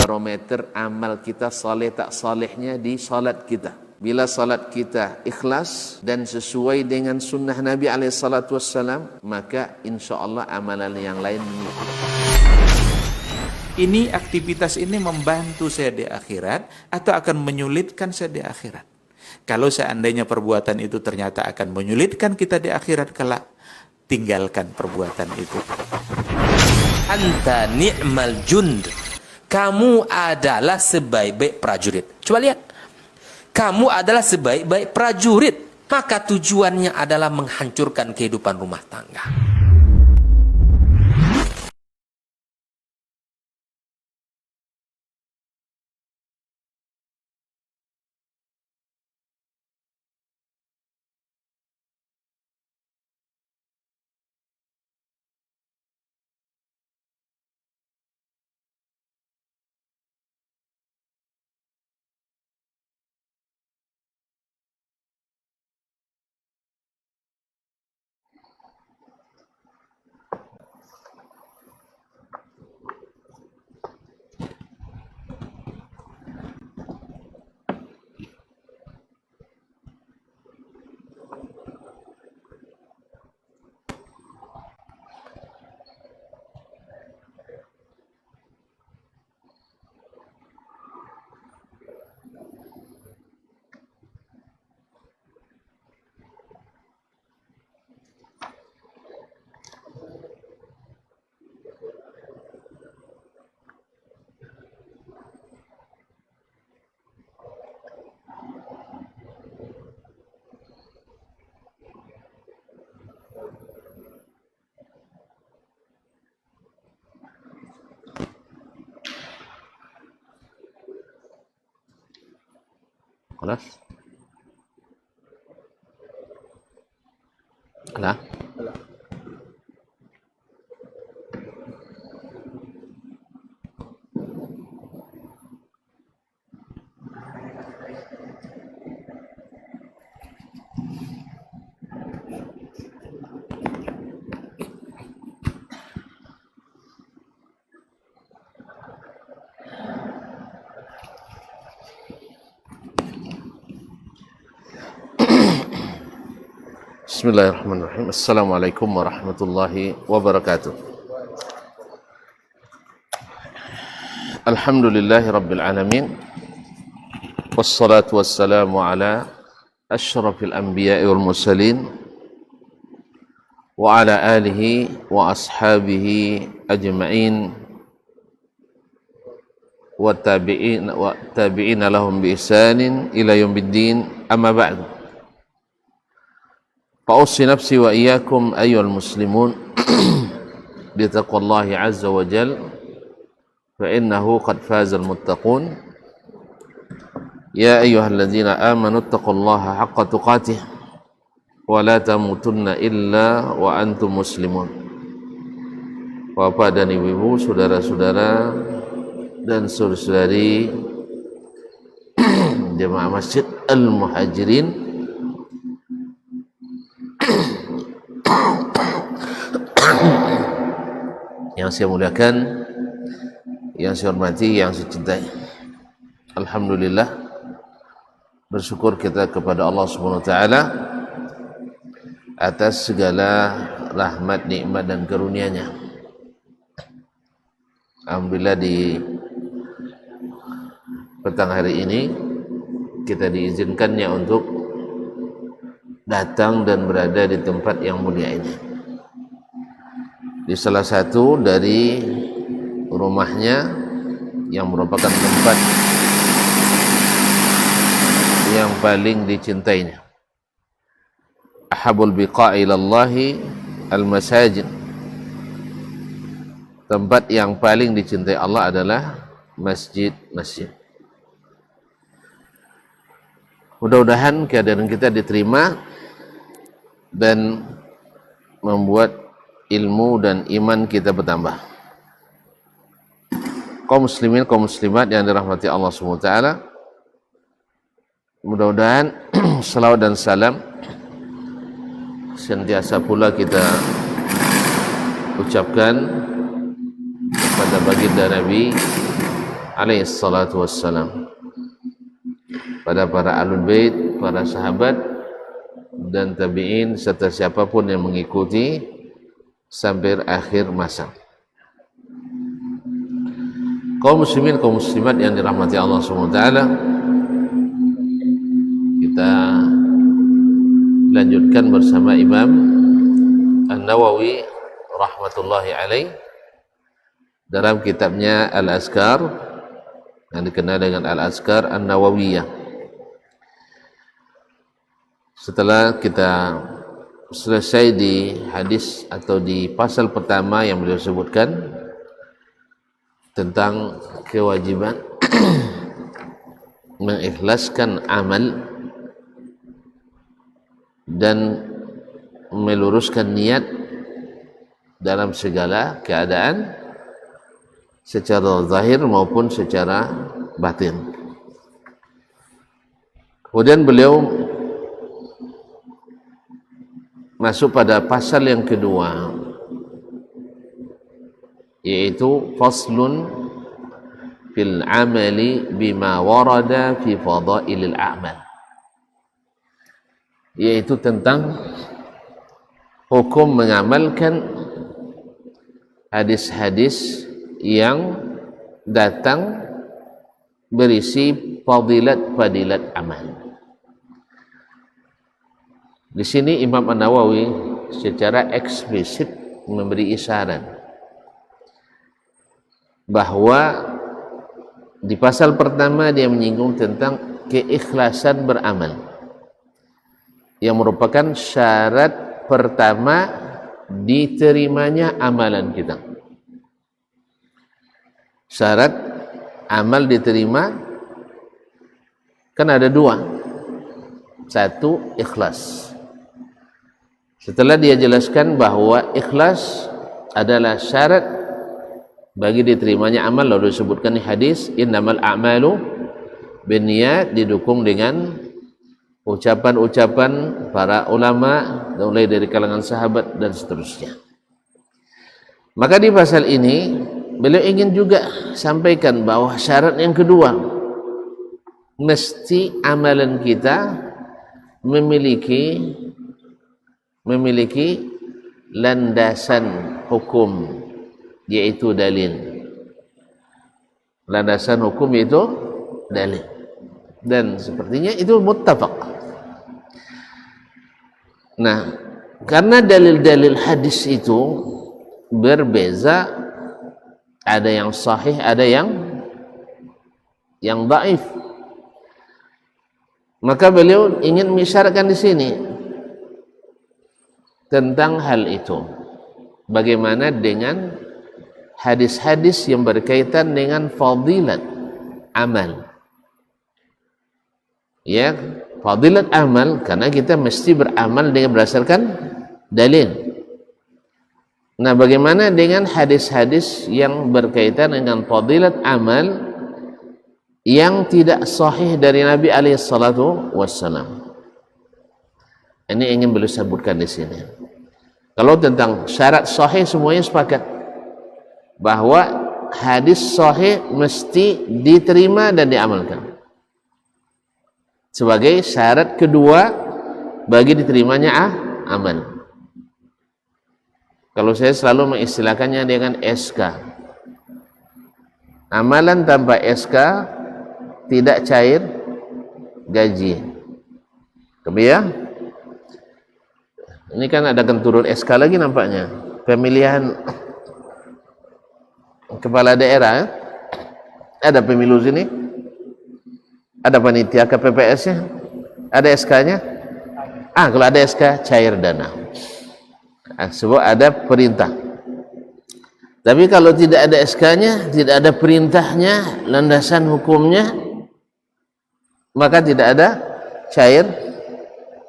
barometer amal kita saleh tak salehnya di salat kita. Bila salat kita ikhlas dan sesuai dengan sunnah Nabi SAW, maka insya Allah amalan yang lain mengikuti. Ini aktivitas ini membantu saya di akhirat atau akan menyulitkan saya di akhirat? Kalau seandainya perbuatan itu ternyata akan menyulitkan kita di akhirat kelak, tinggalkan perbuatan itu. Anta ni'mal jund. Kamu adalah sebaik-baik prajurit. Coba lihat. Kamu adalah sebaik-baik prajurit. Maka tujuannya adalah menghancurkan kehidupan rumah tangga. خلاص لا Bismillahirrahmanirrahim. Assalamualaikum warahmatullahi wabarakatuh. Alhamdulillahi rabbil alamin. Wassalatu wassalamu ala asyrafil anbiya'i wal mursalin wa ala alihi wa ashabihi ajma'in wa tabi'ina lahum bi ihsanin ila yaumiddin, amma ba'du. فأوصي نفسي وإياكم أيها المسلمون بتقوى الله عز وجل فإنه قد فاز المتقون. يا أيها الذين آمنوا اتقوا الله حق تقاته ولا تموتن إلا وأنتم مسلمون. Bapak dan Ibu, saudara-saudara dan saudari jemaah Masjid Al-Muhajirin yang saya muliakan, yang saya hormati, yang saya cintai. Alhamdulillah, bersyukur kita kepada Allah Subhanahu wa taala atas segala rahmat, nikmat dan karunia-Nya. Alhamdulillah, di petang hari ini kita diizinkannya untuk datang dan berada di tempat yang mulia ini, di salah satu dari rumahnya yang merupakan tempat yang paling dicintainya. Ahabul biqa'i ilallahi al-masajid. Tempat yang paling dicintai Allah adalah masjid-masjid. Mudah-mudahan kehadiran kita diterima dan membuat ilmu dan iman kita bertambah. Kaum muslimin, kaum muslimat yang dirahmati Allah SWT, mudah-mudahan salawat dan salam sentiasa pula kita ucapkan kepada baginda Nabi alaihi salatu wassalam, pada para ahlul bait, para sahabat dan tabi'in serta siapapun yang mengikuti sampai akhir masa. Kaum muslimin, kaum muslimat yang dirahmati Allah SWT, kita lanjutkan bersama Imam An-Nawawi rahmatullahi alaih dalam kitabnya Al-Azkar yang dikenal dengan Al-Azkar An-Nawawiyah. Setelah kita selesai di hadis atau di pasal pertama yang beliau sebutkan tentang kewajiban mengikhlaskan amal dan meluruskan niat dalam segala keadaan secara zahir maupun secara batin. Kemudian beliau masuk pada pasal yang kedua, yaitu faslun fil amali bima warada fi fadailil a'mal, yaitu tentang hukum mengamalkan hadis-hadis yang datang berisi fadilat-fadilat amal. Di sini Imam An-Nawawi secara eksplisit memberi isyarat bahwa di pasal pertama dia menyinggung tentang keikhlasan beramal yang merupakan syarat pertama diterimanya amalan kita. Syarat amal diterima kan ada dua. Satu, ikhlas. Setelah dia jelaskan bahwa ikhlas adalah syarat bagi diterimanya amal, lalu disebutkan di hadis innamal a'malu binniyat, didukung dengan ucapan-ucapan para ulama mulai dari kalangan sahabat dan seterusnya. Maka di pasal ini beliau ingin juga sampaikan bahwa syarat yang kedua, mesti amalan kita memiliki landasan hukum, yaitu dalil. Landasan hukum itu dalil, dan sepertinya itu muttafaq. Nah, karena dalil-dalil hadis itu berbeza, ada yang sahih, ada yang dhaif, maka beliau ingin mengisyaratkan di sini tentang hal itu. Bagaimana dengan hadis-hadis yang berkaitan dengan fadilat amal? Ya, fadilat amal, karena kita mesti beramal dengan berdasarkan dalil. Nah, bagaimana dengan hadis-hadis yang berkaitan dengan fadilat amal yang tidak sahih dari Nabi alaihi salatu wassalam? Ini ingin beliau sebutkan di sini. Kalau tentang syarat sahih semuanya sepakat bahwa hadis sahih mesti diterima dan diamalkan sebagai syarat kedua bagi diterimanya amal. Kalau saya selalu mengistilahkannya dengan SK. Amalan tanpa SK tidak cair gaji. Kemudian ini kan ada turun SK lagi nampaknya. Pemilihan kepala daerah, ada pemilu sini, ada panitia KPPS-nya, ada SK-nya. Kalau ada SK cair dana. Sebab ada perintah. Tapi kalau tidak ada SK-nya, tidak ada perintahnya, landasan hukumnya, maka tidak ada cair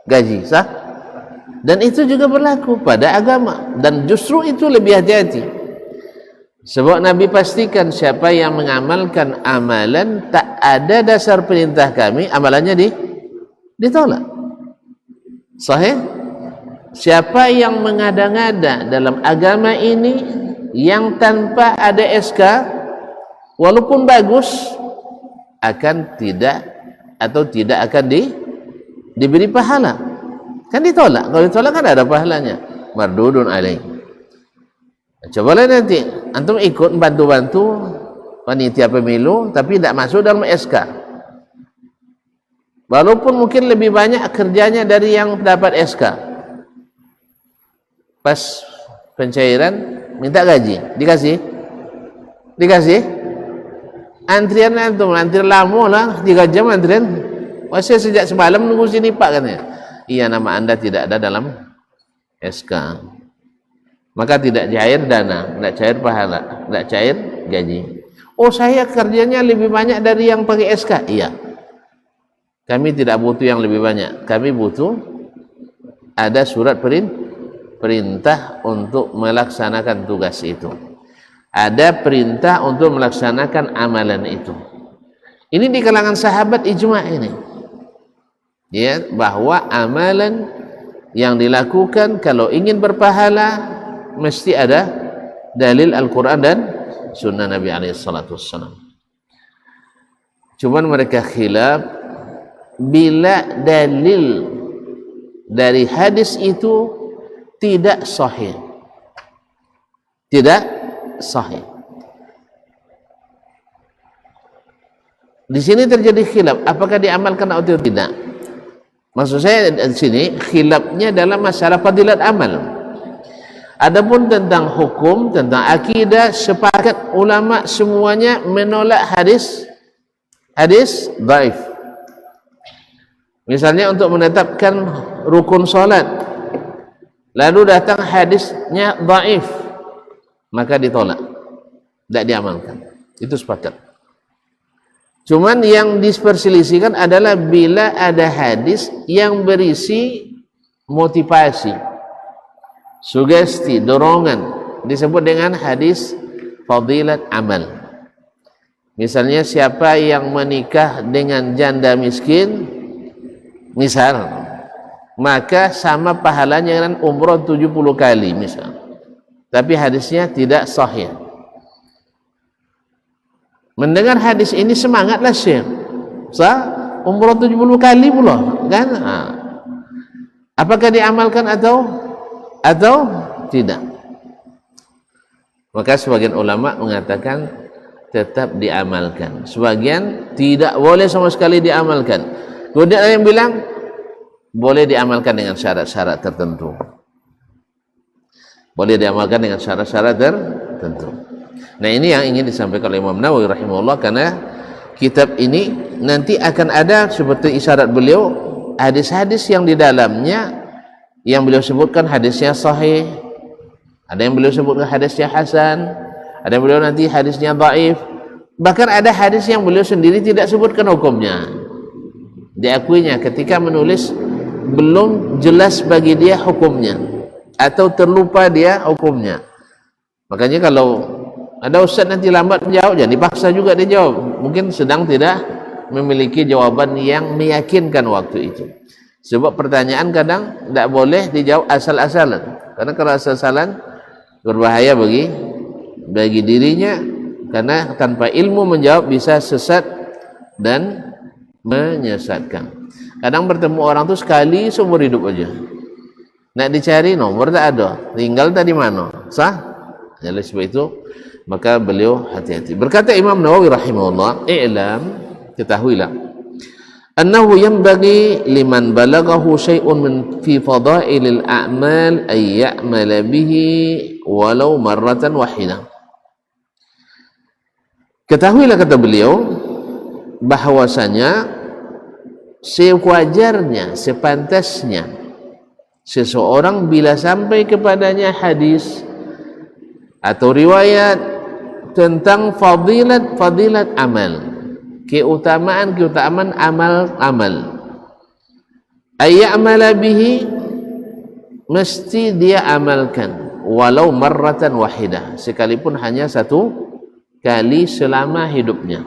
gaji, sah? Dan itu juga berlaku pada agama, dan justru itu lebih hati-hati. Sebab Nabi pastikan siapa yang mengamalkan amalan tak ada dasar perintah kami, amalannya ditolak. Sahih? Siapa yang mengada-ngada dalam agama ini yang tanpa ada SK, walaupun bagus akan tidak atau tidak akan diberi pahala. Kan ditolak. Kalau ditolak kan ada pahalanya. Mardudun alaih. Cobalah nanti antum ikut bantu-bantu panitia pemilu tapi tidak masuk dalam SK. Walaupun mungkin lebih banyak kerjanya dari yang dapat SK. Pas pencairan minta gaji, dikasih. Antrian antum, antri lama lah 3 jam antrian. Saya sejak semalam nunggu sini Pak katanya. Iya, nama anda tidak ada dalam SK, maka tidak cair dana, tidak cair pahala, tidak cair gaji. Oh, saya kerjanya lebih banyak dari yang pakai SK. Iya, kami tidak butuh yang lebih banyak, kami butuh ada surat perintah untuk melaksanakan tugas itu, ada perintah untuk melaksanakan amalan itu. Ini di kalangan sahabat ijma' ini, ya, bahwa amalan yang dilakukan kalau ingin berpahala mesti ada dalil Al-Quran dan sunnah Nabi SAW. Cuman mereka khilaf bila dalil dari hadis itu tidak sahih. Di sini terjadi khilaf, apakah diamalkan atau tidak. Maksud saya di sini khilafnya dalam masalah fadilat amal. Adapun tentang hukum, tentang akidah, sepakat ulama semuanya menolak hadis dhaif. Misalnya untuk menetapkan rukun salat, lalu datang hadisnya dhaif, maka ditolak, tidak diamalkan. Itu sepakat. Cuman yang diperselisihkan adalah bila ada hadis yang berisi motivasi, sugesti, dorongan, disebut dengan hadis fadilat amal. Misalnya siapa yang menikah dengan janda miskin, misal, maka sama pahalanya dengan umrah 70 kali misal. Tapi hadisnya tidak sahih. Mendengar hadis ini semangatlah Syekh. Umrah 70 kali pula, kan? Apakah diamalkan atau tidak? Maka sebagian ulama mengatakan tetap diamalkan. Sebagian tidak boleh sama sekali diamalkan. Kemudian ada yang bilang boleh diamalkan dengan syarat-syarat tertentu. Boleh diamalkan dengan syarat-syarat tertentu. Nah, ini yang ingin disampaikan oleh Imam Nawawi rahimahullah, karena kitab ini nanti akan ada seperti isyarat beliau hadis-hadis yang di dalamnya yang beliau sebutkan hadisnya sahih, ada yang beliau sebutkan hadisnya hasan, ada yang beliau nanti hadisnya dhaif, bahkan ada hadis yang beliau sendiri tidak sebutkan hukumnya. Diakuinya ketika menulis belum jelas bagi dia hukumnya atau terlupa dia hukumnya. Makanya kalau ada ustaz nanti lambat menjawab, jangan dipaksa juga dia jawab, mungkin sedang tidak memiliki jawaban yang meyakinkan waktu itu. Sebab pertanyaan kadang tidak boleh dijawab asal-asalan, karena kalau asal-asalan berbahaya bagi dirinya, karena tanpa ilmu menjawab bisa sesat dan menyesatkan. Kadang bertemu orang tu sekali seumur hidup aja, nak dicari nomor tak ada, tinggal tadi mana, sah? Jadi sebab itu maka beliau hati-hati. Berkata Imam Nawawi rahimahullah, i'lam, ketahuilah, annahu yanbaghi liman balaghahu syai'un min fi fadailil a'mal ay ya'mala bihi walau marratan wahidah. Ketahuilah, kata beliau, bahwasanya sewajarnya, sepantasnya seseorang bila sampai kepadanya hadis atau riwayat tentang fadilat amal, keutamaan amal, ayya'mala bihi, mesti dia amalkan walau marratan wahidah, sekalipun hanya satu kali selama hidupnya.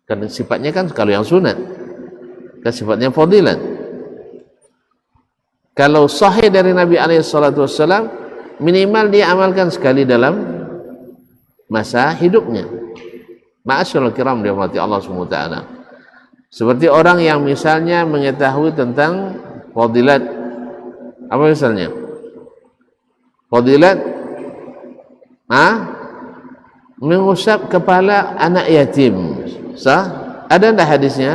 Karena sifatnya kan kalau yang sunat kan sifatnya fadilat. Kalau sahih dari Nabi alaihi salatu wassalam, minimal dia amalkan sekali dalam masa hidupnya. Ma'asyiral kiram dirahmati Allah SWT. Seperti orang yang misalnya mengetahui tentang fadilat, apa misalnya? Fadilat mengusap kepala anak yatim. Sah? Ada enggak hadisnya?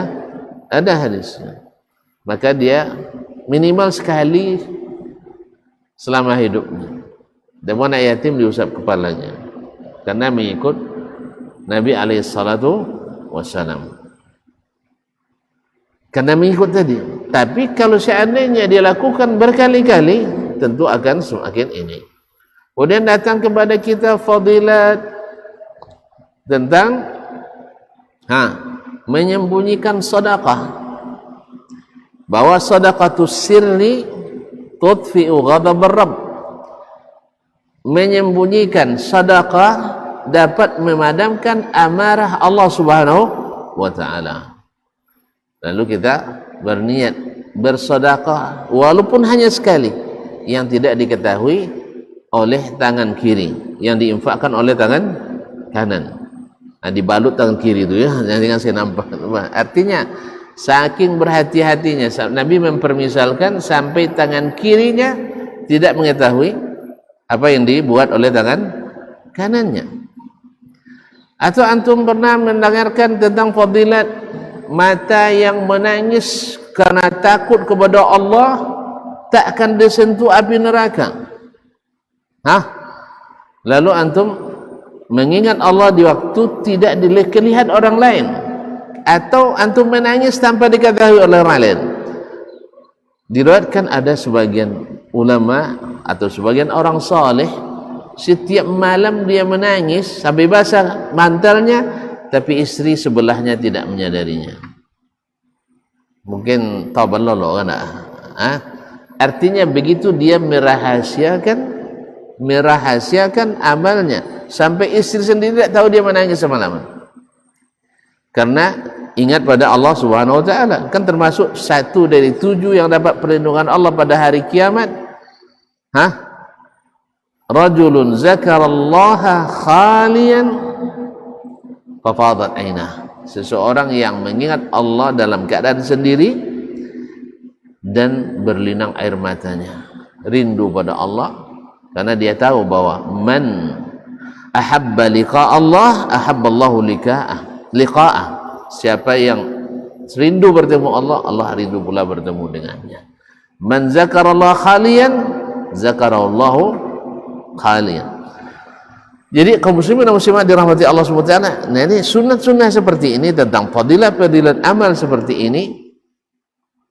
Ada hadisnya. Maka dia minimal sekali selama hidupnya. Dan anak yatim diusap kepalanya. Karena mengikut Nabi SAW. Karena mengikut tadi. Tapi kalau seandainya dia lakukan berkali-kali, tentu akan semakin ini. Kemudian datang kepada kita fadilat tentang menyembunyikan sedekah. Bahwa sedekatus sirri tudfi'u ghadabar Rabb. Menyembunyikan sedekah dapat memadamkan amarah Allah Subhanahu wa taala. Lalu kita berniat bersedekah walaupun hanya sekali yang tidak diketahui oleh tangan kiri, yang diinfakkan oleh tangan kanan. Nah, dibalut tangan kiri itu ya, jangan saya nampak. Artinya saking berhati-hatinya Nabi mempermisalkan sampai tangan kirinya tidak mengetahui apa yang dibuat oleh tangan kanannya. Atau antum pernah mendengarkan tentang fadilat mata yang menangis karena takut kepada Allah tak akan disentuh api neraka? Lalu antum mengingat Allah di waktu tidak dilihat orang lain, atau antum menangis tanpa diketahui oleh orang lain. Diriwayatkan ada sebagian ulama atau sebagian orang saleh setiap malam dia menangis sampai basah mantelnya, tapi istri sebelahnya tidak menyadarinya. Mungkin tabalolo kan? Artinya begitu dia merahasiakan amalnya sampai istri sendiri tidak tahu dia menangis semalaman. Karena ingat pada Allah Subhanahu wa taala, kan termasuk 1 dari 7 yang dapat perlindungan Allah pada hari kiamat. Rajulun zakarallaha khalian fafadat ainah. Seseorang yang mengingat Allah dalam keadaan sendiri dan berlinang air matanya, rindu pada Allah, karena dia tahu bahwa man ahabba liqa Allah ahabballahu liqa'ah. Siapa yang rindu bertemu Allah, Allah rindu pula bertemu dengannya. Man zakarallahu khalian zakarallahu khalian. Jadi kaum muslimin dan muslimat dirahmati Allah SWT. Nah, ini sunnah-sunnah seperti ini tentang fadilat-fadilat amal seperti ini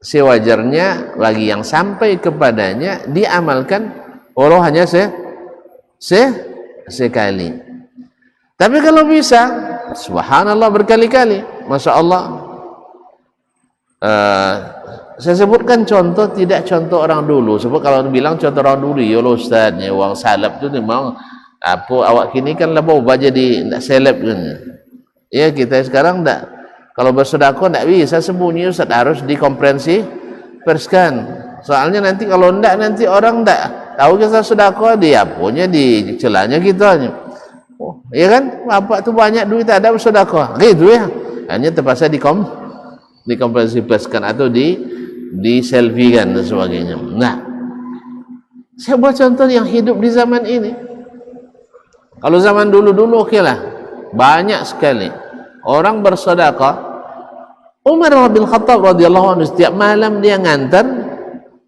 sewajarnya bagi yang sampai kepadanya diamalkan walau hanya sekali. Tapi kalau bisa, subhanallah berkali-kali, masya Allah. Saya sebutkan contoh, tidak contoh orang dulu. Sebab kalau bilang contoh orang dulu, ya Ustaz, ya uang salap tu memang apa awak kini kan lebih baca di seleb kan. Ya kita sekarang tak, kalau bersedekah tak bisa sembunyi Ustaz, harus dikomprehensi perskan. Soalnya nanti kalau enggak, nanti orang tak tahu kita sedekah, dia punya di celanya kita. Oh, ya kan? Bapak tu banyak duit tak ada bersedekah. Gitu ya. Hanya terpaksa dikomprehensi perskan atau di selfie kan dan sebagainya. Nah, saya buat contoh yang hidup di zaman ini. Kalau zaman dulu-dulu okeylah, banyak sekali orang bersedekah. Umar bin Khattab radhiyallahu anhu setiap malam dia ngantar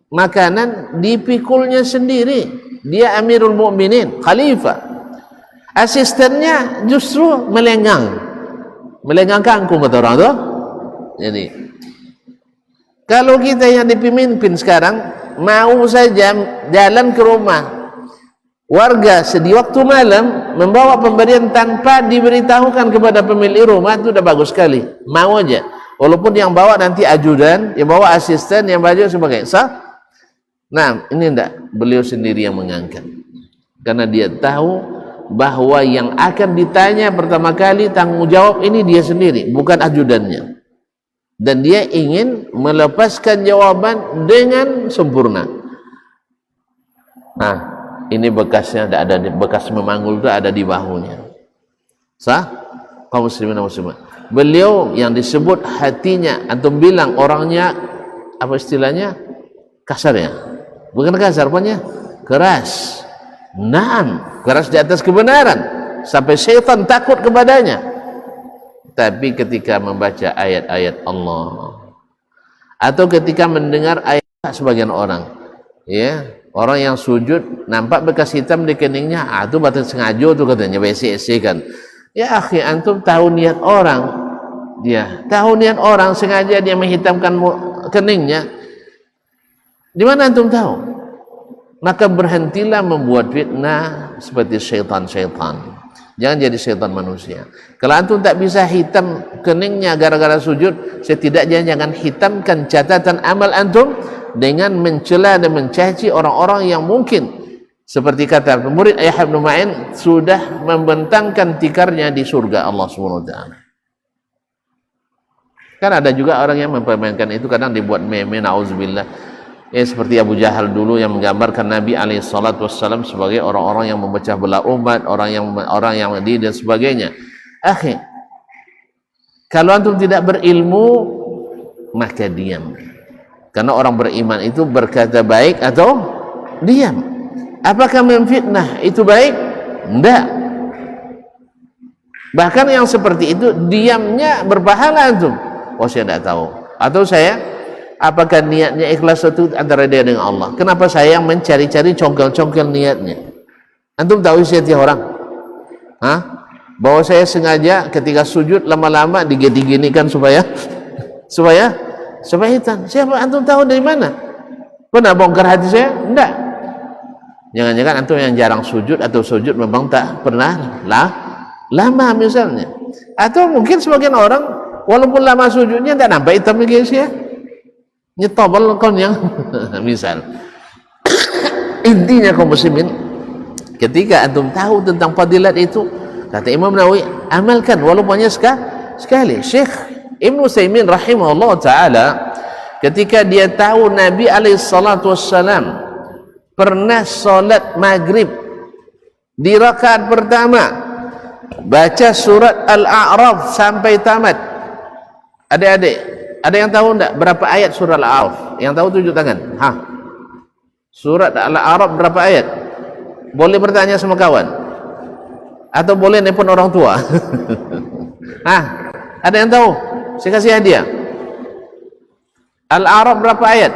makanan dipikulnya sendiri. Dia Amirul Mukminin, khalifah. Asistennya justru melenggang kangkung kata orang tu. Jadi kalau kita yang dipimpin sekarang mau saja jalan ke rumah warga di waktu malam membawa pemberian tanpa diberitahukan kepada pemilik rumah, itu sudah bagus sekali. Mau aja, walaupun yang bawa nanti ajudan, yang bawa asisten, yang bawa sebagainya. Nah, ini tidak, beliau sendiri yang mengangkat, karena dia tahu bahwa yang akan ditanya pertama kali tanggung jawab ini dia sendiri, bukan ajudannya. Dan dia ingin melepaskan jawaban dengan sempurna. Nah, ini bekasnya, ada bekas memanggul itu ada di bahunya. Sah? Kaum muslimin dan muslimat. Beliau yang disebut hatinya, antum bilang orangnya apa istilahnya? Kasar ya? Bukan kasar, apanya? Keras. Naam, keras di atas kebenaran sampai syaitan takut kepadanya. Tapi ketika membaca ayat-ayat Allah atau ketika mendengar ayat sebagian orang, ya, orang yang sujud nampak bekas hitam di keningnya, itu batas sengaja tuh katanya, besi kan. Ya akhi, antum tahu niat orang, dia tahu niat orang, sengaja dia menghitamkan keningnya. Di mana antum tahu? Maka berhentilah membuat fitnah seperti syaitan-syaitan. Jangan jadi syaitan manusia. Kalau antum tak bisa hitam keningnya gara-gara sujud, setidaknya jangan hitamkan catatan amal antum dengan mencela dan mencaci orang-orang yang mungkin, seperti kata murid Yahya bin Ma'in, sudah membentangkan tikarnya di surga Allah SWT. Kan ada juga orang yang mempermainkan itu, kadang dibuat meme, na'udzubillah. Seperti Abu Jahal dulu yang menggambarkan Nabi SAW sebagai orang-orang yang memecah belah umat, orang yang dan sebagainya. Akhi, kalau antum tidak berilmu, maka diam. Karena orang beriman itu berkata baik atau diam. Apakah memfitnah itu baik? Tidak. Bahkan yang seperti itu diamnya berpahala antum. Oh, saya tidak tahu. Atau saya, apakah niatnya ikhlas itu antara dia dengan Allah? Kenapa saya yang mencari-cari congkel-congkel niatnya? Antum tahu setiap orang? Bahwa saya sengaja ketika sujud lama-lama diginikan supaya hitam. Siapa antum tahu dari mana? Pernah bongkar hati saya? Enggak. Jangan-jangan antum yang jarang sujud atau sujud memang tak pernah lama misalnya. Atau mungkin sebagian orang walaupun lama sujudnya tak nampak hitamnya guys ya. Nyetobal kon yang misal. Intinya kaum muslimin, ketika antum tahu tentang fadilat itu, kata Imam Nawawi, amalkan walaupun hanya sekali. Syekh Ibn Utsaimin rahimahullah taala ketika dia tahu Nabi SAW pernah solat maghrib di rakaat pertama baca surat Al-A'raf sampai tamat. Adik-adik, ada yang tahu enggak berapa ayat surah Al-A'raf? Yang tahu tunjuk tangan. Surat Al-A'raf berapa ayat? Boleh bertanya sama kawan. Atau boleh nelpon orang tua. Ada yang tahu? Saya kasih hadiah. Al-A'raf berapa ayat?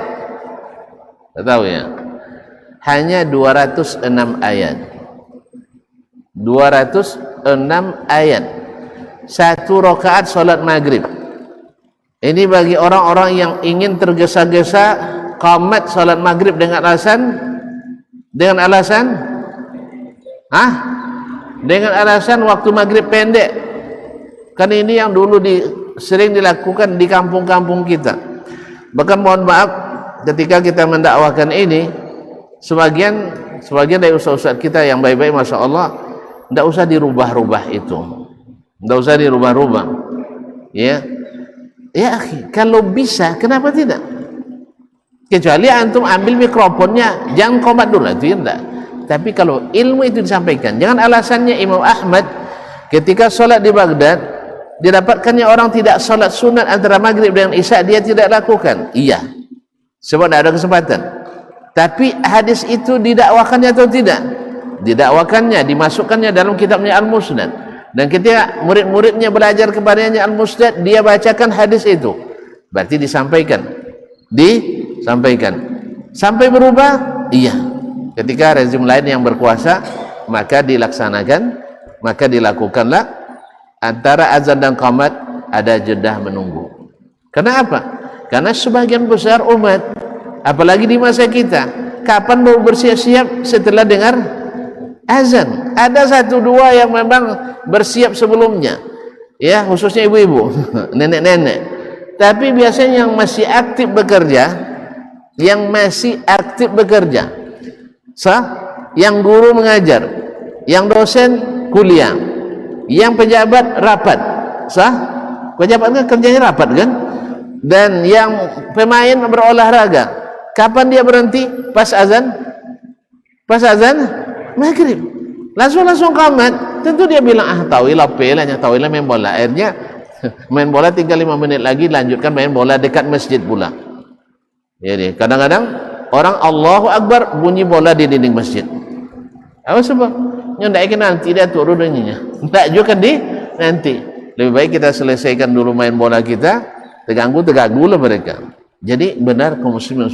Tak tahu ya. Hanya 206 ayat. 206 ayat. Satu rakaat solat maghrib. Ini bagi orang-orang yang ingin tergesa-gesa qamat salat maghrib dengan alasan waktu maghrib pendek. Kan ini yang dulu sering dilakukan di kampung-kampung kita. Bahkan mohon maaf, ketika kita mendakwakan ini, sebagian dari ustaz-ustaz kita yang baik-baik, masya Allah, tidak usah dirubah-rubah itu, tidak usah dirubah-rubah, ya. Ya akhi, kalau bisa kenapa tidak? Kecuali antum ambil mikrofonnya, jangan komat dulu, itu tidak. Tapi kalau ilmu itu disampaikan, jangan alasannya Imam Ahmad ketika sholat di Baghdad didapatkannya orang tidak sholat sunat antara maghrib dengan isya, dia tidak lakukan. Iya, sebab tidak ada kesempatan. Tapi hadis itu didakwakannya atau tidak? Didakwakannya, dimasukkannya dalam kitabnya Al-Musnad. Dan ketika murid-muridnya belajar kepadanya Al-Musnad, dia bacakan hadis itu. Berarti disampaikan. Sampai berubah? Iya. Ketika rezim lain yang berkuasa, maka dilakukanlah. Antara azan dan qamat ada jedah menunggu. Kenapa? Karena sebagian besar umat, apalagi di masa kita, kapan mau bersiap-siap setelah dengar azan? Ada satu dua yang memang bersiap sebelumnya, ya, khususnya ibu-ibu, nenek-nenek. Tapi biasanya yang masih aktif bekerja, yang guru mengajar, yang dosen kuliah, yang pejabat rapat, pejabat kan kerjanya rapat kan, dan yang pemain berolahraga, kapan dia berhenti? Pas azan maghrib. Langsung qamat. Tentu dia bilang, tahuilah pelanya, tahuilah main bola. Akhirnya main bola tinggal 5 menit lagi, lanjutkan main bola dekat masjid pula. Jadi kadang-kadang orang Allahu Akbar bunyi bola di dinding masjid. Apa sebab? Yang tidak ingin nanti dia turun bunyinya. Tak juga di nanti. Lebih baik kita selesaikan dulu main bola kita. Terganggu lah mereka. Jadi benar kaum muslimin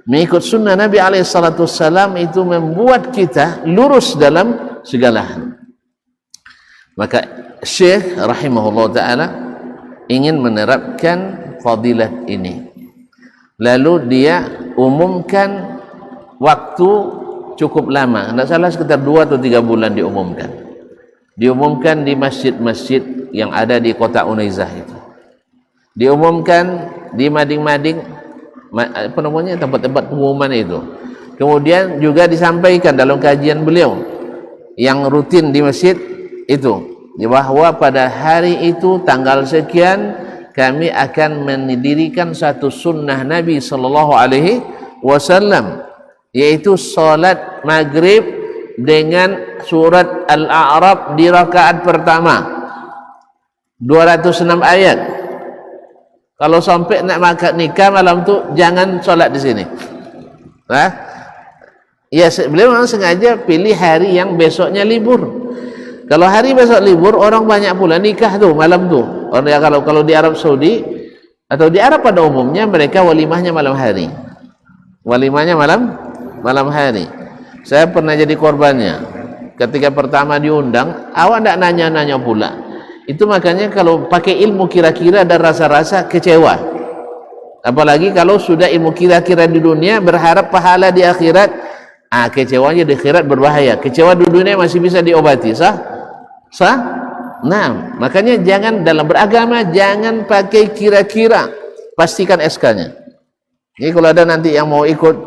mengikut sunnah Nabi SAW itu membuat kita lurus dalam segala hal. Maka Syekh rahimahullah ta'ala ingin menerapkan fadilat ini. Lalu dia umumkan waktu cukup lama, tidak salah sekitar 2 atau 3 bulan diumumkan di masjid-masjid yang ada di kota Unaizah itu, diumumkan di mading-mading apa namanya, tempat-tempat pengumuman itu. Kemudian juga disampaikan dalam kajian beliau yang rutin di masjid itu, bahwa pada hari itu tanggal sekian kami akan mendirikan satu sunnah Nabi sallallahu alaihi wasallam, yaitu salat maghrib dengan surat Al-A'raf di rakaat pertama 206 ayat. Kalau sampai nak makan nikah malam tu jangan solat di sini. Ya, beliau memang sengaja pilih hari yang besoknya libur. Kalau hari besok libur, orang banyak pula nikah tu malam tu. Orang kalau di Arab Saudi atau di Arab pada umumnya mereka walimahnya malam hari. Walimahnya malam hari. Saya pernah jadi korbannya. Ketika pertama diundang, awak tidak nanya-nanya pula. Itu makanya kalau pakai ilmu kira-kira dan rasa-rasa kecewa. Apalagi kalau sudah ilmu kira-kira di dunia berharap pahala di akhirat, kecewanya di akhirat berbahaya. Kecewa di dunia masih bisa diobati, sah? Nah, makanya jangan dalam beragama jangan pakai kira-kira, pastikan SK-nya. Jadi kalau ada nanti yang mau ikut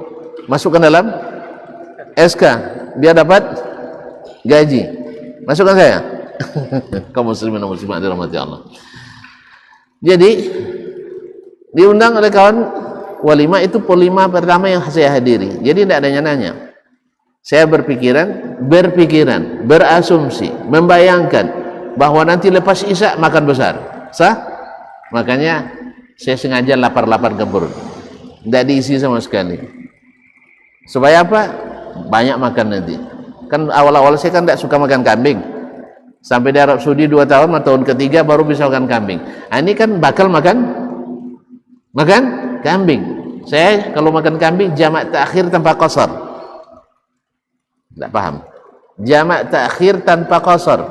masukkan dalam SK biar dapat gaji, masukkan saya. Kaum muslimin dan muslimat dirahmati Allah. Jadi diundang oleh kawan walimah itu polima pertama yang saya hadiri. Jadi tidak ada nanya. Saya berpikiran, berasumsi, membayangkan bahwa nanti lepas isya makan besar, sah? Makanya saya sengaja lapar-lapar ke perut, tidak diisi sama sekali. Supaya apa? Banyak makan nanti. Kan awal-awal saya kan tidak suka makan kambing. Sampai di Arab Saudi 2 tahun, tahun ketiga baru bisa makan kambing. Ini kan bakal makan kambing. Saya kalau makan kambing jamak takhir tanpa qasar. Tak paham. Jamak takhir tanpa qasar.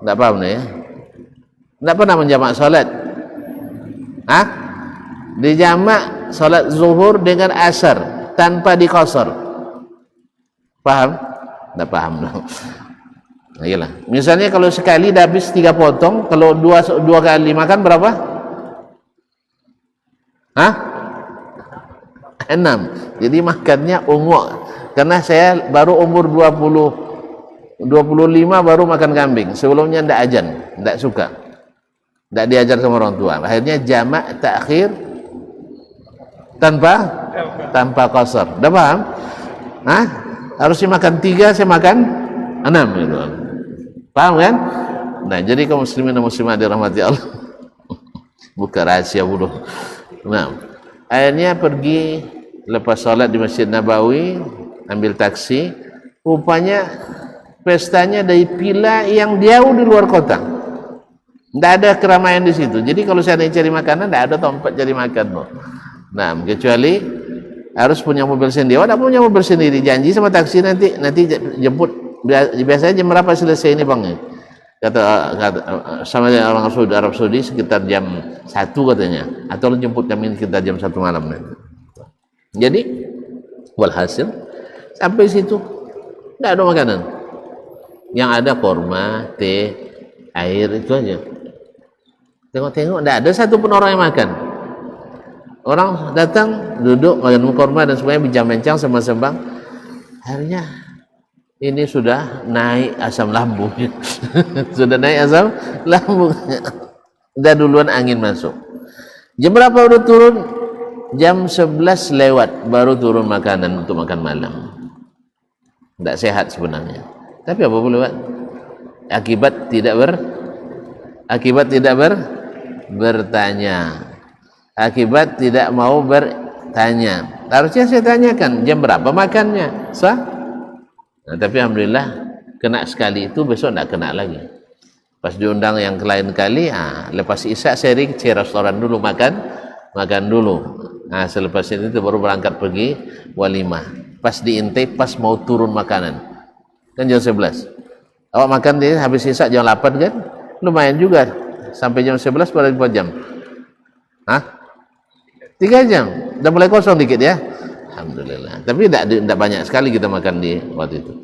Tak paham nih ya. Tak pernah menjamak salat. Dijamak salat zuhur dengan asar tanpa diqasar. Paham? Tak paham. Nah, iyalah. Misalnya kalau sekali dah habis 3 potong, kalau dua kali makan berapa? 6. Jadi makannya ungu. Karena saya baru umur 25 baru makan kambing. Sebelumnya tidak ajan, tidak suka, tidak diajar sama orang tua. Akhirnya jamak takhir tanpa qasar. Dah paham? Harusnya makan 3, saya makan 6 gitu. Paham kan? Nah, jadi kaum muslimin dan muslimat dirahmati Allah. Buka rahasia bodoh. Nah, akhirnya pergi lepas salat di Masjid Nabawi, ambil taksi. Rupanya pestanya dari pila yang jauh di luar kota. Tidak ada keramaian di situ. Jadi kalau saya cari makanan, tidak ada tempat cari makan. Nah, kecuali harus punya mobil sendiri. Tidak punya mobil sendiri, janji sama taksi nanti jemput. Biasanya jam berapa selesai ini bang? Kata sama orang Arab Saudi sekitar jam 1 katanya. Atau jemput kami sekitar jam 1 malam nanti. Jadi walhasil sampai situ tidak ada makanan. Yang ada korma, teh, air, itu aja. Tengok-tengok tidak ada satu pun orang yang makan. Orang datang duduk makan korma dan semuanya bincang-bincang sembang-sembang. Akhirnya ini sudah naik asam lambung. Sudah naik asam lambung. Udah duluan angin masuk. Jam berapa udah turun? Jam 11 lewat baru turun makanan untuk makan malam. Tidak sehat sebenarnya. Tapi apa boleh buat? Akibat tidak bertanya. Akibat tidak mau bertanya. Harusnya saya tanyakan jam berapa makannya, sah? Nah, tapi alhamdulillah kena sekali itu, besok tidak kena lagi. Pas diundang yang lain kali, lepas isya saya ke restoran dulu makan dulu. Nah, selepas itu baru berangkat pergi walimah. Pas diintake, pas mau turun makanan, kan jam 11. Awak makan dia habis isya jam 8 kan? Lumayan juga, sampai jam 11 pada 4 jam. 3 jam, udah mulai kosong dikit ya. Alhamdulillah. Tapi tidak banyak sekali kita makan di waktu itu.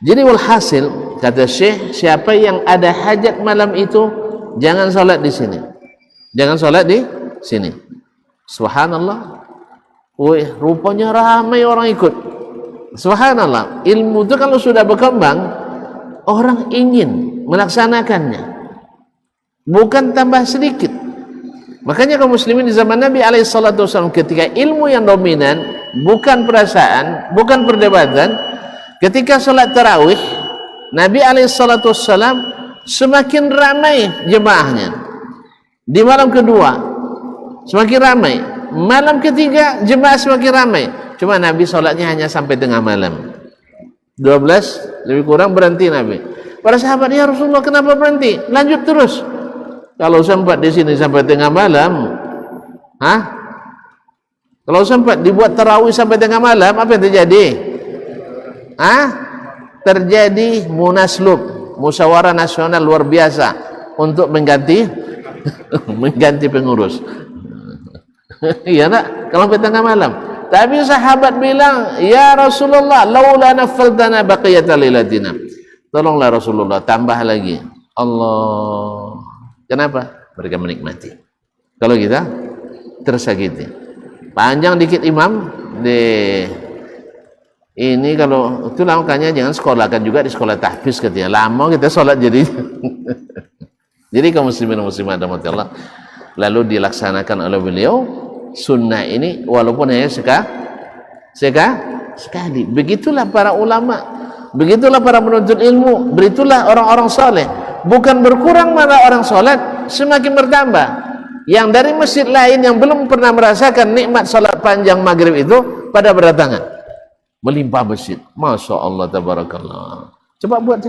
Jadi walhasil, kata Syekh, siapa yang ada hajat malam itu, jangan sholat di sini. Jangan sholat di sini. Subhanallah. Wih, rupanya ramai orang ikut. Subhanallah. Ilmu itu kalau sudah berkembang, orang ingin melaksanakannya. Bukan tambah sedikit. Makanya kaum muslimin di zaman Nabi SAW, ketika ilmu yang dominan bukan perasaan, bukan perdebatan, ketika sholat tarawih Nabi SAW semakin ramai jemaahnya. Di malam kedua semakin ramai, malam ketiga jemaah semakin ramai. Cuma Nabi sholatnya hanya sampai tengah malam, 12 lebih kurang berhenti Nabi. Para sahabat, ya Rasulullah kenapa berhenti? Lanjut terus. Kalau sempat di sini sampai tengah malam, kalau sempat dibuat tarawih sampai tengah malam, apa yang terjadi? Terjadi munaslub, musyawarah nasional luar biasa untuk mengganti pengurus. Iya nak? Kalau sampai tengah malam. Tapi sahabat bilang, ya Rasulullah, laula nafaltana baqiyata lailatina. Tolonglah Rasulullah, tambah lagi. Allah. Kenapa? Mereka menikmati. Kalau kita tersakiti. Panjang dikit imam ini kalau itu makanya jangan sekolahkan juga di sekolah tahfiz katanya. Lama kita sholat jadi. Jadi kaum muslimin dan muslimat Allah, lalu dilaksanakan oleh beliau sunnah ini walaupun hanya sekali. Begitulah para ulama, begitulah para penuntut ilmu, begitulah orang-orang saleh. Bukan berkurang malah orang sholat, semakin bertambah. Yang dari masjid lain yang belum pernah merasakan nikmat sholat panjang maghrib itu pada berdatangan, melimpah masjid. Masya Allah, tabarakallah. Coba buat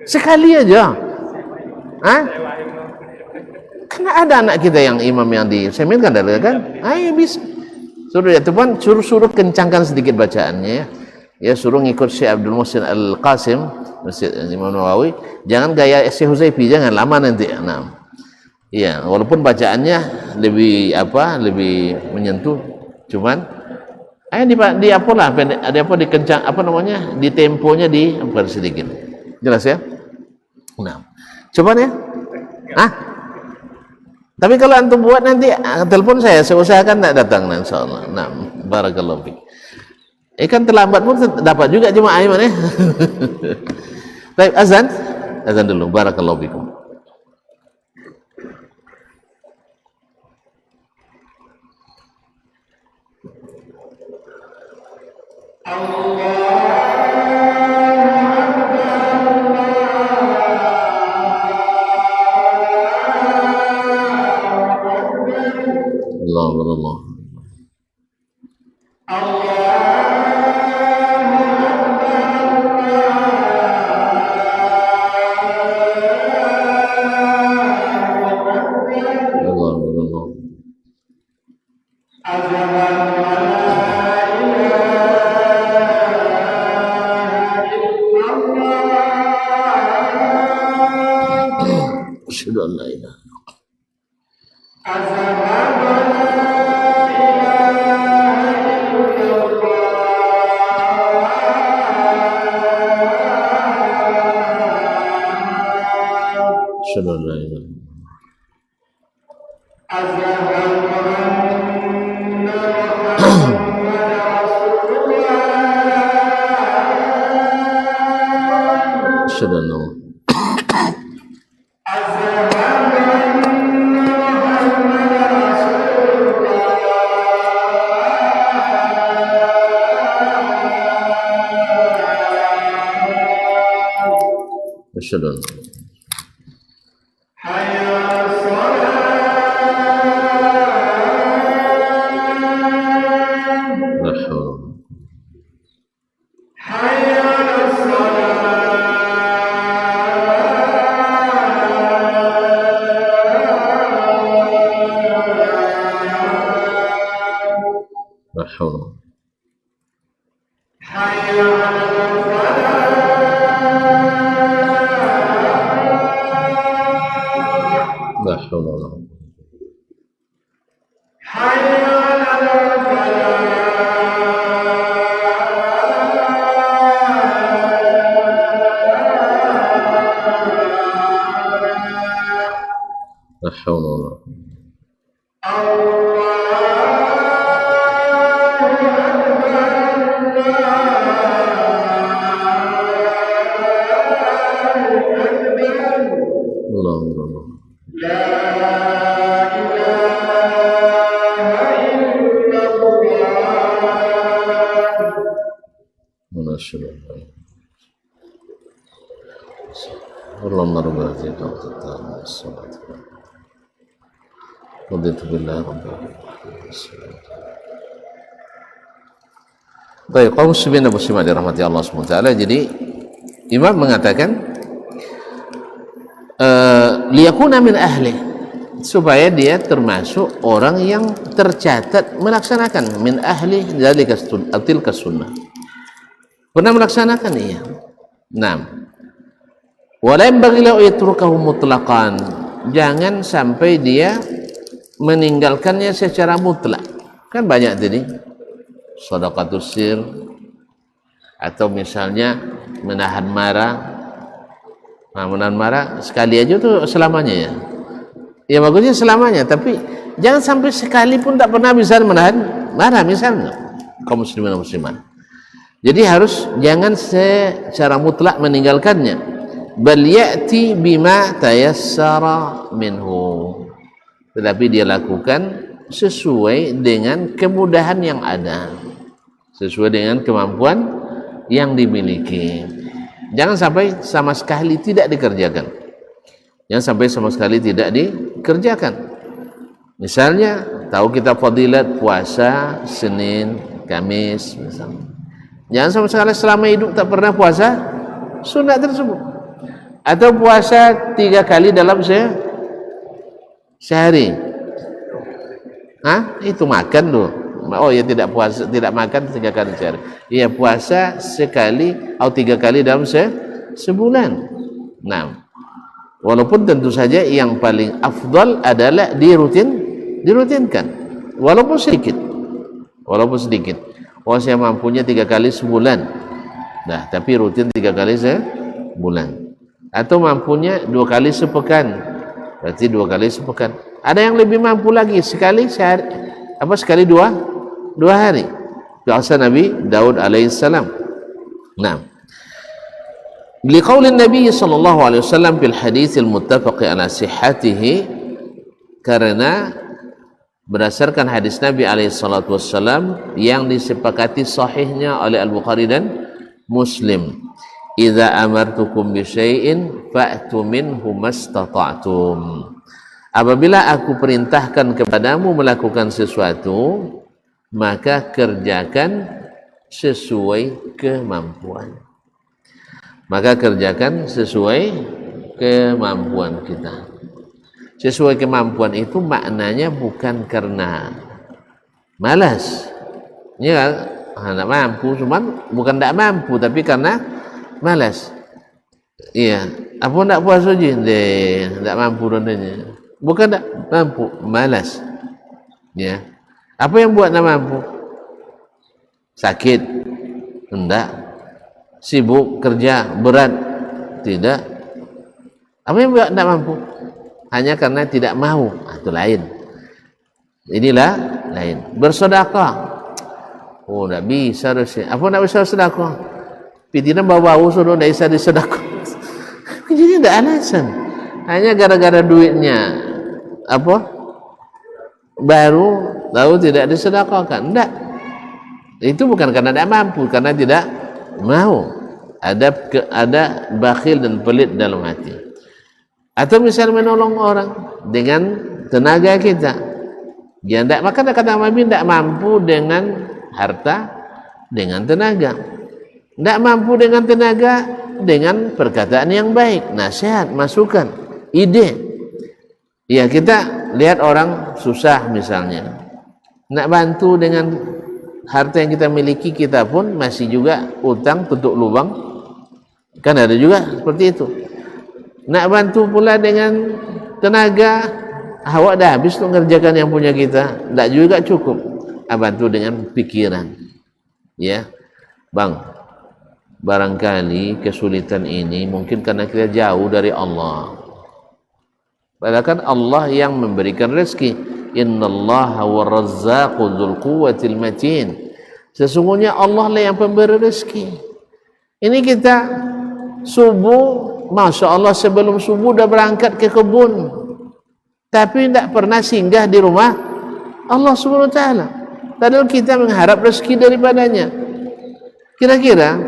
sekali aja. Karena ada anak kita yang imam yang di semin kan, ayo bisa. Suruh ya teman, suruh kencangkan sedikit bacaannya ya. Ya suruh ngikut Syekh Abdul Muhsin Al-Qasim, Masjid Imam Nawawi. Jangan gaya Syekh Huzaifi, jangan lama nanti. Nah, iya, walaupun bacaannya lebih menyentuh, cuman di apa lah, ada apa dikencang di temponya di sedikit. Jelas ya? Nah, coba ya. Tapi kalau antum buat nanti telepon saya usahakan tidak datang insyaallah. Nah, barakallahu fiik. Kan terlambat pun dapat juga jemaah iman ya. Baik, azan dulu. Barakallahu fikum. Allah. Asyhadu an la ilaha Asyhadu an la haula la haula la haula wala quwwata la haula wala quwwata Allahu Akbar. اللهم رب العزيز والسلام والصلاة رضيت بالله ربا. Baik, kaum muslimin dan muslimat dirahmati Allah SWT. Jadi Imam mengatakan liyakuna min ahli, supaya dia termasuk orang yang tercatat melaksanakan min ahli dzalika tilka sunnah, pernah melaksanakan iya. Nah, wala yanbaghi lahu yatrukahu mutlaqan, jangan sampai dia meninggalkannya secara mutlak. Kan banyak tadi shadaqatus sir, atau misalnya menahan marah. Nah, menahan marah sekali aja tuh selamanya ya. Ya bagusnya selamanya, tapi jangan sampai sekali pun tak pernah bisa menahan marah misalnya. Kaum muslimin dan muslimat. Jadi harus jangan secara mutlak meninggalkannya. Bal ya'ti bima tayassara minhu, tetapi dia lakukan sesuai dengan kemudahan yang ada, sesuai dengan kemampuan yang dimiliki. Jangan sampai sama sekali tidak dikerjakan. Jangan sampai sama sekali tidak dikerjakan. Misalnya tahu kita fadilat puasa Senin, Kamis misalnya. Jangan sama sekali selama hidup tak pernah puasa sunat tersebut. Atau puasa 3 kali dalam sehari. Itu makan loh. Oh ya, tidak puasa, tidak makan 3 kali sehari. Iya, puasa sekali atau 3 kali dalam sebulan. Nah, walaupun tentu saja yang paling afdal adalah dirutinkan. Walaupun sedikit. Oh, saya mampunya 3 kali sebulan. Nah, tapi rutin 3 kali sebulan. Atau mampunya 2 kali sepekan, berarti 2 kali sepekan. Ada yang lebih mampu lagi, sekali sehari, sekali 2 hari. Biasa Nabi Daud alaihissalam. Nah, liqaulin Nabi sallallahu alaihi wasallam fil haditsil muttafaq ala sihhatihi, karena berdasarkan hadis Nabi alaihi salatu wasallam yang disepakati sahihnya oleh Al-Bukhari dan Muslim. Idza amartukum bi syai'in fa'tu minhu mastata'tum. Apabila aku perintahkan kepadamu melakukan sesuatu, maka kerjakan sesuai kemampuan. Maka kerjakan sesuai kemampuan kita. Sesuai kemampuan itu maknanya bukan karena malas. Ya, enggak mampu, cuman bukan enggak mampu tapi karena malas. Iya, apa nak puasa je? Tak mampu rondanya. Bukan tak mampu, malas. Ya. Apa yang buat tak mampu? Sakit? Enggak. Sibuk kerja berat? Tidak. Apa yang buat tak mampu? Hanya karena tidak mau. Itu lain. Inilah lain. Bersedekah. Oh, tak bisa harusnya. Apa nak bisa sedekah? Pitinan bawa suruh tidak bisa disedekah. Jadi tidak alasan. Hanya gara-gara duitnya baru tahu tidak disedekahkan. Tidak. Itu bukan karena tidak mampu, karena tidak mau. ada bakhil dan pelit dalam hati. Atau misalnya menolong orang dengan tenaga kita. Dia tidak, maka kata Nabi tidak mampu dengan harta, dengan tenaga. Tidak mampu dengan tenaga, dengan perkataan yang baik, nasihat, masukan, ide. Ya, kita lihat orang susah misalnya, nak bantu dengan harta yang kita miliki, kita pun masih juga utang tutup lubang, kan ada juga seperti itu. Nak bantu pula dengan tenaga, awak dah habis untuk mengerjakan yang punya kita, tak juga cukup. Bantu dengan pikiran. Ya, bang, barangkali kesulitan ini mungkin karena kita jauh dari Allah. Padahal kan Allah yang memberikan rezeki. Innallaha war-razzaqu dzul quwwatil matin. Sesungguhnya Allah lah yang pemberi rezeki. Ini kita subuh, Masya Allah, sebelum subuh dah berangkat ke kebun, tapi tidak pernah singgah di rumah Allah Subhanahu wa Ta'ala. Padahal kita mengharap rezeki daripadanya. Kira-kira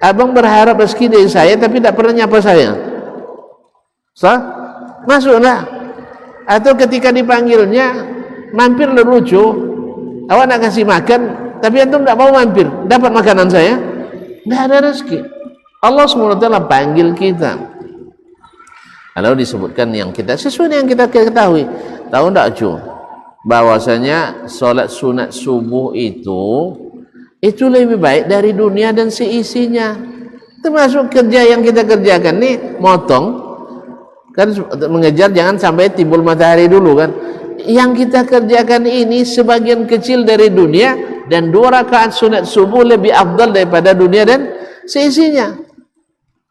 abang berharap rezeki dari saya tapi tidak pernah nyapa saya, masuklah. Atau ketika dipanggilnya mampir lucu, awak nak kasih makan tapi antum tidak mau mampir, dapat makanan saya, tidak ada rezeki. Allah SWT panggil kita. Kalau disebutkan yang kita sesuai dengan kita ketahui, tahu tak cu, bahwasanya solat sunat subuh itu lebih baik dari dunia dan seisinya. Termasuk kerja yang kita kerjakan nih, motong kan, mengejar jangan sampai timbul matahari dulu kan. Yang kita kerjakan ini sebagian kecil dari dunia, dan 2 rakaat sunat subuh lebih afdal daripada dunia dan seisinya.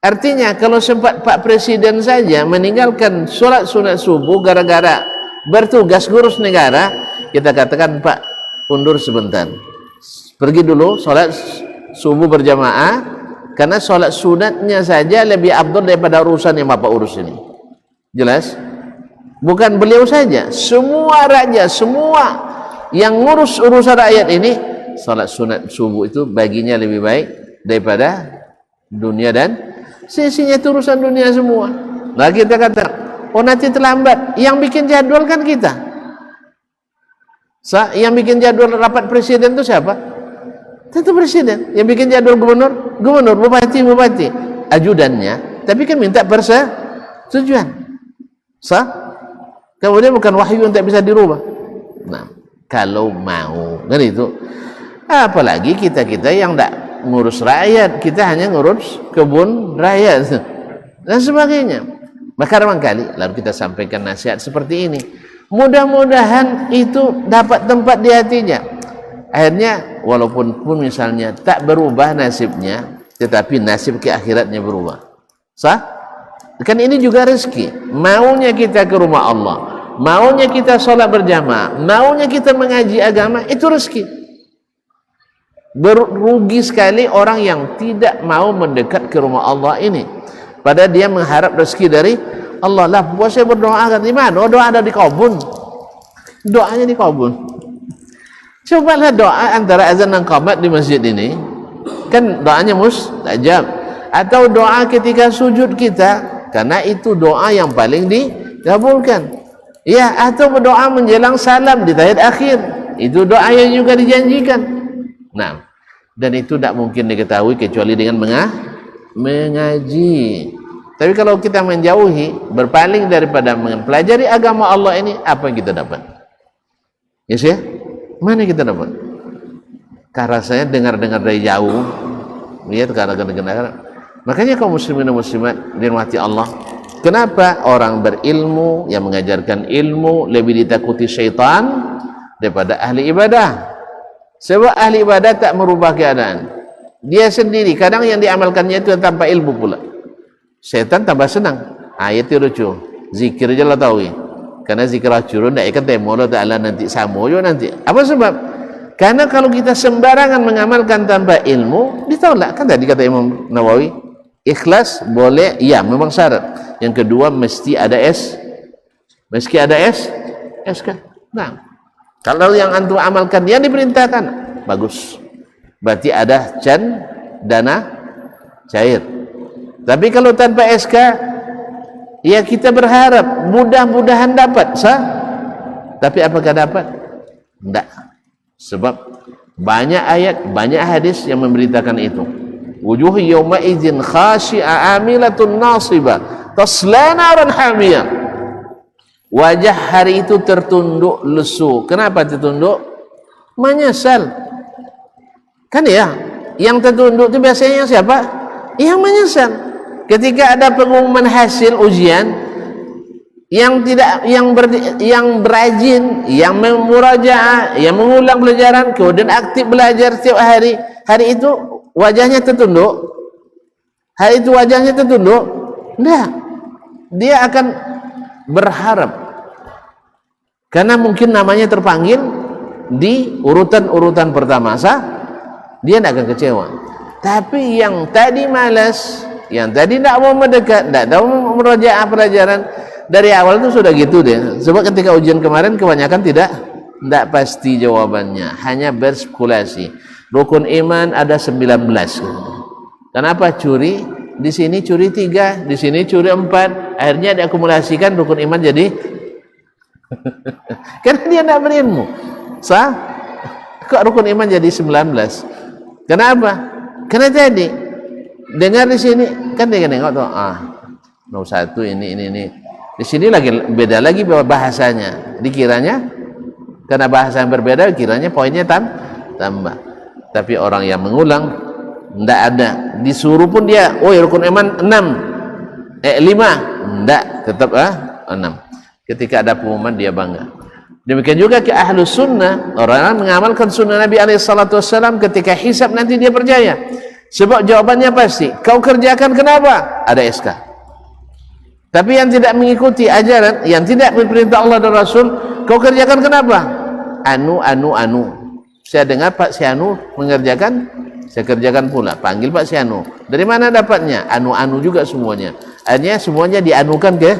Artinya kalau sempat Pak Presiden saja meninggalkan sholat sunat subuh gara-gara bertugas ngurus negara, kita katakan Pak, undur sebentar, pergi dulu sholat subuh berjamaah, karena sholat sunatnya saja lebih afdal daripada urusan yang Bapak urus ini. Jelas? Bukan beliau saja, semua raja, semua yang ngurus urusan rakyat ini, sholat sunat subuh itu baginya lebih baik daripada dunia dan sisinya, itu urusan dunia semua. Nah kita kata, oh nanti terlambat. Yang bikin jadwal kan kita. Yang bikin jadwal rapat presiden itu siapa? Tentu presiden. Yang bikin jadwal gubernur, bupati, ajudannya. Tapi kan minta persetujuan. Kemudian bukan wahyu yang tak bisa dirubah. Nah, kalau mau, kan itu. Apalagi kita yang tak ngurus rakyat, kita hanya ngurus kebun rakyat dan sebagainya. Maka barangkali lalu kita sampaikan nasihat seperti ini, mudah-mudahan itu dapat tempat di hatinya. Akhirnya walaupun misalnya tak berubah nasibnya, tetapi nasib ke akhiratnya berubah. Kan ini juga rezeki. Maunya kita ke rumah Allah, maunya kita sholat berjamaah, maunya kita mengaji agama, itu rezeki. Berugi sekali orang yang tidak mau mendekat ke rumah Allah ini, padahal dia mengharap rezeki dari Allah. Lah, buat saya berdoa kan di mana? Doa ada di kebun, doanya di kebun. Cobalah doa antara azan dan qamat di masjid ini, kan doanya mustajab. Atau doa ketika sujud kita, karena itu doa yang paling dikabulkan. Ya, atau berdoa menjelang salam di tahiyat akhir, itu doa yang juga dijanjikan. Nah, dan itu tidak mungkin diketahui kecuali dengan mengaji. Tapi kalau kita menjauhi, berpaling daripada mempelajari agama Allah ini, apa yang kita dapat? Yes ya? Mana kita dapat? Karena saya dengar-dengar dari jauh, lihat karena makanya kaum muslimin dan muslimat dirahmati Allah, kenapa orang berilmu yang mengajarkan ilmu lebih ditakuti syaitan daripada ahli ibadah? Sebab ahli ibadah tak merubah keadaan dia sendiri, kadang yang diamalkannya itu tanpa ilmu pula. Setan tambah senang, ayat itu lucu, zikir aja lah tahu, karena zikir acurun tak ikan temu Allah Ta'ala nanti samo yo nanti. Apa sebab? Karena kalau kita sembarangan mengamalkan tanpa ilmu, ditolak. Kan tadi kata Imam Nawawi, ikhlas boleh, ya memang syarat. Yang kedua mesti ada meski ada kan. Nah, kalau yang antum amalkan yang diperintahkan, bagus. Berarti ada dana cair. Tapi kalau tanpa SK, ya kita berharap mudah-mudahan dapat, sah. Tapi apakah dapat? Tidak. Sebab banyak ayat, banyak hadis yang memberitakan itu. Wujuh yawma idzin khashi'a amilatun nasibah tasla naran hamiyah. Wajah hari itu tertunduk lesu. Kenapa tertunduk? Menyesal. Kan ya, yang tertunduk itu biasanya siapa? Yang menyesal. Ketika ada pengumuman hasil ujian, yang berajin, yang memurajaah, yang mengulang pelajaran, kemudian aktif belajar setiap hari, hari itu wajahnya tertunduk. Hari itu wajahnya tertunduk. Enggak. Dia akan berharap. Karena mungkin namanya terpanggil di urutan-urutan pertama, sah? Dia tidak akan kecewa. Tapi yang tadi malas, yang tadi tidak mau mendekat, tidak mau merajaah pelajaran, dari awal itu sudah gitu deh. Sebab ketika ujian kemarin kebanyakan tidak pasti jawabannya, hanya berspekulasi. Rukun iman ada 19. Kenapa curi? Di sini curi 3, di sini curi 4. Akhirnya diakumulasikan rukun iman jadi karena dia tidak berilmu. Sah? Kok rukun iman jadi 19? Kenapa? Karena tadi dengar di sini kan dia nengok tuh, nomor 1 ini. Di sini lagi beda lagi bahasanya. Dikiranya karena bahasa yang berbeda, kiranya poinnya tambah. Tapi orang yang mengulang tidak ada. Disuruh pun dia, rukun iman 5, tidak, tetap 6. Ketika ada pengumuman dia bangga. Demikian juga ke ahlus sunnah, orang mengamalkan sunnah Nabi SAW, ketika hisab nanti dia percaya. Sebab jawabannya pasti, kau kerjakan kenapa? Ada SK. Tapi yang tidak mengikuti ajaran, yang tidak perintah Allah dan Rasul, kau kerjakan kenapa? Anu. Saya dengar Pak Sianu mengerjakan, saya kerjakan pula. Panggil Pak Sianu. Dari mana dapatnya? Anu juga semuanya. Akhirnya semuanya dianukan ke?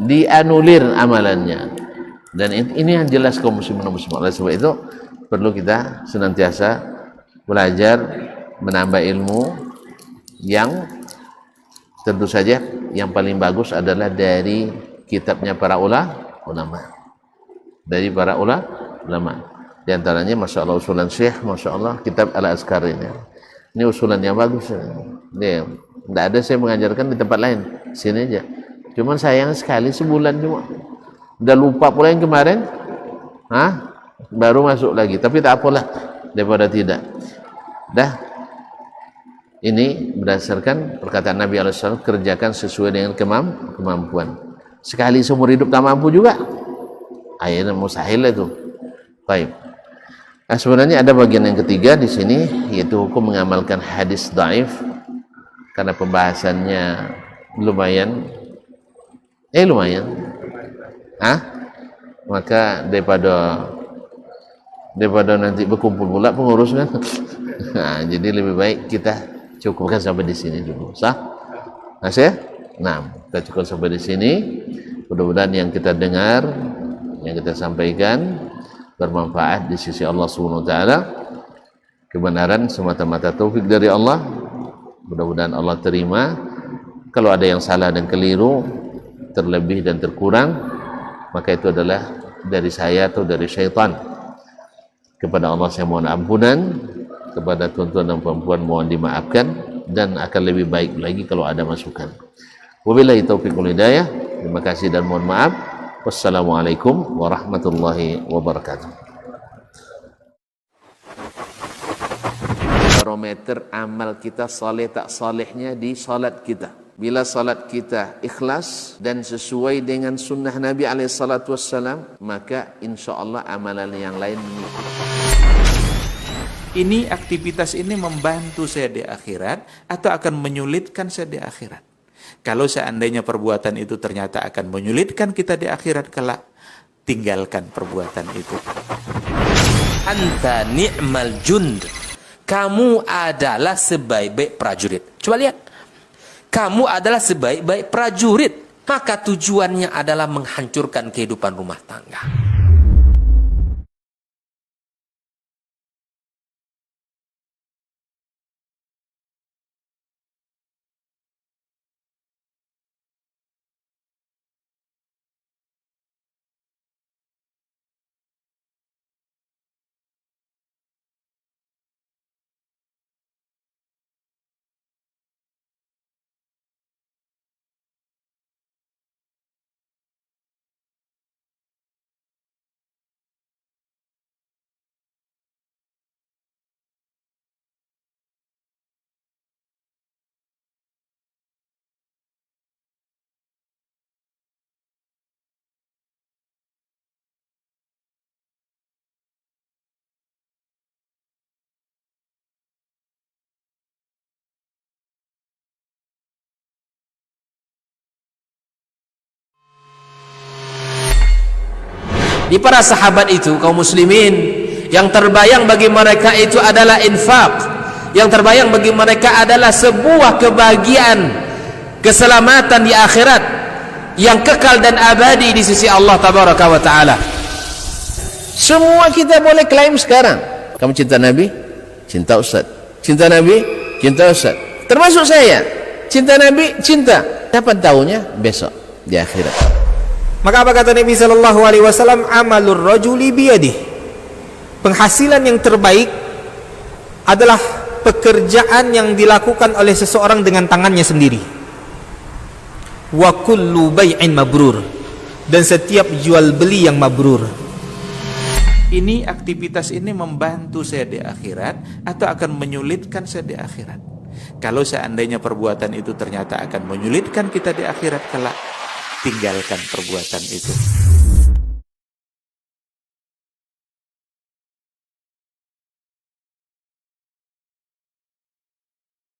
Dianulir amalannya. Dan ini yang jelas kaum muslimin dan muslimat. Oleh sebab itu perlu kita senantiasa belajar, menambah ilmu yang tentu saja yang paling bagus adalah dari kitabnya para ulama. Dari para ulama. Di antaranya Masya Allah usulan Syekh, Masya Allah kitab Al-Azkar ini. Ini usulan yang bagus. Ini tidak ada saya mengajarkan di tempat lain, sini aja. Cuman sayang sekali sebulan cuma. Udah lupa pula yang kemarin. Baru masuk lagi. Tapi tak apalah daripada tidak. Ini berdasarkan perkataan Nabi SAW, kerjakan sesuai dengan kemampuan. Sekali seumur hidup tak mampu juga, akhirnya mustahil itu. Baik. Sebenarnya ada bagian yang ketiga di sini, yaitu hukum mengamalkan hadis dhaif, karena pembahasannya lumayan. Maka daripada nanti berkumpul pula pengurus kan. Jadi lebih baik kita cukupkan sampai di sini dulu. Sah? Kita cukup sampai di sini. Mudah-mudahan yang kita dengar, yang kita sampaikan bermanfaat di sisi Allah Subhanahu wa taala. Kebenaran semata-mata taufik dari Allah. Mudah-mudahan Allah terima. Kalau ada yang salah dan keliru, terlebih dan terkurang, maka itu adalah dari saya atau dari syaitan. Kepada Allah saya mohon ampunan, kepada tuan-tuan dan perempuan mohon dimaafkan, dan akan lebih baik lagi kalau ada masukan. Wabillahi taufiq wal hidayah. Terima kasih dan mohon maaf. Wassalamualaikum warahmatullahi wabarakatuh. Barometer amal kita saleh tak salehnya di salat kita. Bila salat kita ikhlas dan sesuai dengan sunnah Nabi SAW, maka insya Allah amalan yang lain mengikut. Ini aktivitas ini membantu saya di akhirat atau akan menyulitkan saya di akhirat? Kalau seandainya perbuatan itu ternyata akan menyulitkan kita di akhirat kelak, tinggalkan perbuatan itu. Anta ni'mal jund. Kamu adalah sebaik-baik prajurit. Coba lihat. Kamu adalah sebaik-baik prajurit. Maka tujuannya adalah menghancurkan kehidupan rumah tangga. Di para sahabat itu, kaum muslimin, yang terbayang bagi mereka itu adalah infak, yang terbayang bagi mereka adalah sebuah kebahagiaan, keselamatan di akhirat yang kekal dan abadi di sisi Allah tabaraka wa taala. Semua kita boleh klaim sekarang. Kamu cinta Nabi? Cinta Ustaz. Cinta Nabi? Cinta Ustaz. Termasuk saya. Cinta Nabi? Cinta. Dapat tahunya besok di akhirat. Maka apa kata Nabi sallallahu alaihi wasallam? Amalur rajuli biyadih. Penghasilan yang terbaik adalah pekerjaan yang dilakukan oleh seseorang dengan tangannya sendiri. Wa kullu bai'in mabrur. Dan setiap jual beli yang mabrur. Ini aktivitas ini membantu saya di akhirat atau akan menyulitkan saya di akhirat. Kalau seandainya perbuatan itu ternyata akan menyulitkan kita di akhirat kelak, tinggalkan perbuatan itu.